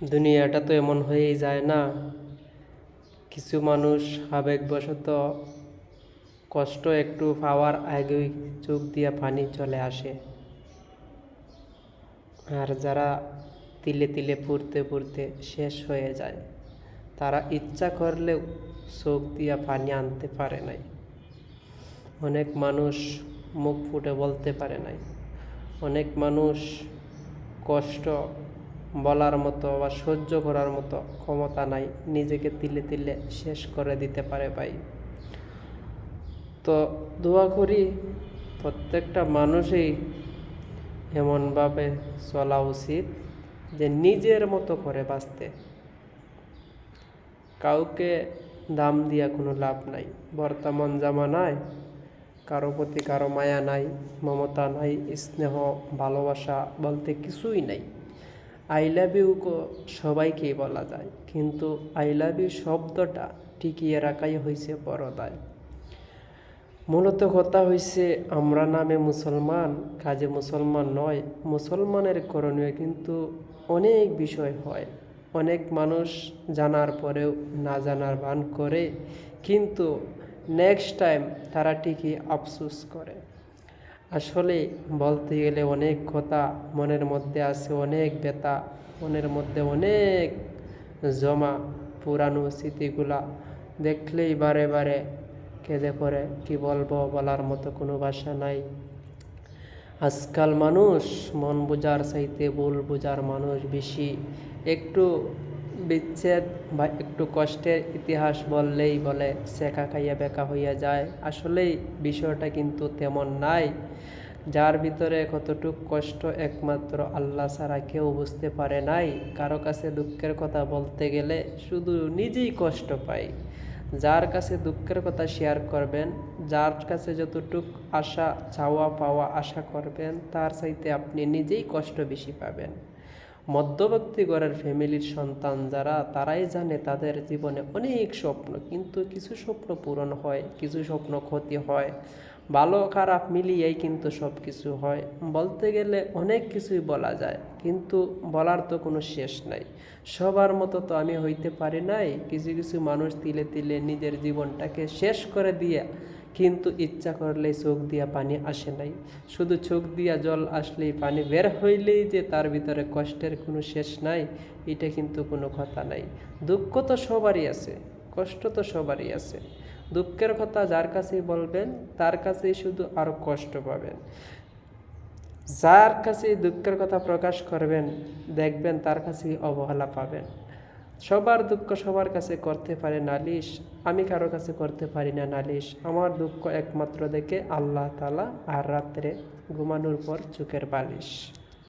দুনিয়াটা তো এমন হয়েই যায় না। কিছু মানুষ আবেগবশত কষ্ট একটু পাওয়ার আগেই চোখ দিয়া পানি চলে আসে, আর যারা তিলে তিলে পুড়তে পুড়তে শেষ হয়ে যায় তারা ইচ্ছা করলেও চোখ দিয়া পানি আনতে পারে নাই। অনেক মানুষ মুখ ফুটে বলতে পারে নাই। অনেক মানুষ কষ্ট বলার মতো বা সহ্য করার মতো ক্ষমতা নাই, নিজেকে তিলে তিলে শেষ করে দিতে পারে ভাই। তো দোয়া করি প্রত্যেকটা মানুষই এমনভাবে চলা উচিত যে নিজের মতো করে বাঁচতে। কাউকে দাম দিয়া কোনো লাভ নাই। বর্তমান জামানায় কারো প্রতি কারো মায়া নাই, মমতা নাই, স্নেহ ভালোবাসা বলতে কিছুই নাই। আই লাভ ইউ সবাইকেই বলা যায়, কিন্তু আই লাভ ইউ শব্দটা টিকিয়ে রাখাই হয়েছে বড় দায়। মূলত কথা হয়েছে, আমরা নামে মুসলমান, কাজে মুসলমান নয়। মুসলমানের করণীয় কিন্তু অনেক বিষয় হয়। অনেক মানুষ জানার পরেও না জানার ভান করে, কিন্তু নেক্সট টাইম তারা ঠিকই আফসোস করে। আসলে বলতে গেলে অনেক কথা মনের মধ্যে আছে, অনেক ব্যথা মনের মধ্যে, অনেক জমা পুরানো স্মৃতিগুলা দেখলেই বারে বারে কেঁদে পড়ে। কি বলবো, বলার মতো কোনো ভাষা নাই। আজকাল মানুষ মন বোঝার চাইতে ভুল বোঝার মানুষ বেশি। একটু বিচ্ছেদ বা একটু কষ্টের ইতিহাস বললেই বলে শেখা খাইয়া বেকা হইয়া যায়। আসলেই বিষয়টা কিন্তু তেমন নাই। যার ভিতরে কতটুক কষ্ট একমাত্র আল্লাহ ছাড়া কেউ বুঝতে পারে নাই। কারো কাছে দুঃখের কথা বলতে গেলে শুধু নিজেই কষ্ট পায়। যার কাছে দুঃখের কথা শেয়ার করবেন, যার কাছে যতটুক আশা চাওয়া পাওয়া আশা করবেন, তার চাইতে আপনি নিজেই কষ্ট বেশি পাবেন। মধ্যবর্তী ঘরের ফ্যামিলির সন্তান যারা, তারাই জানে তাদের জীবনে অনেক স্বপ্ন, কিন্তু কিছু স্বপ্ন পূরণ হয়, কিছু স্বপ্ন ক্ষতি হয়। ভালো খারাপ মিলিয়েই কিন্তু সব কিছু হয়। বলতে গেলে অনেক কিছুই বলা যায়, কিন্তু বলার তো কোনো শেষ নাই। সবার মতো তো আমি হইতে পারি নাই। কিছু কিছু মানুষ তিলে তিলে নিজের জীবনটাকে শেষ করে দিয়ে, কিন্তু ইচ্ছা করলেই চোখ দিয়া পানি আসে নাই। শুধু চোখ দিয়া জল আসলেই পানি বের হইলেই যে তার ভিতরে কষ্টের কোনো শেষ নাই, এটা কিন্তু কোনো কথা নাই। দুঃখ তো সবারই আছে, কষ্ট তো সবারই আছে। দুঃখের কথা যার কাছেই বলবেন, তার কাছেই শুধু আরও কষ্ট পাবেন। যার কাছে দুঃখের কথা প্রকাশ করবেন, দেখবেন তার কাছেই অবহেলা পাবেন। সবার দুঃখ সবার কাছে করতে পারে নালিশ, আমি কারো কাছে করতে পারি না নালিশ। আমার দুঃখ একমাত্র দেখে আল্লাহ তাআলা, আর রাত্রে ঘুমানোর পর চোখের বালিশ।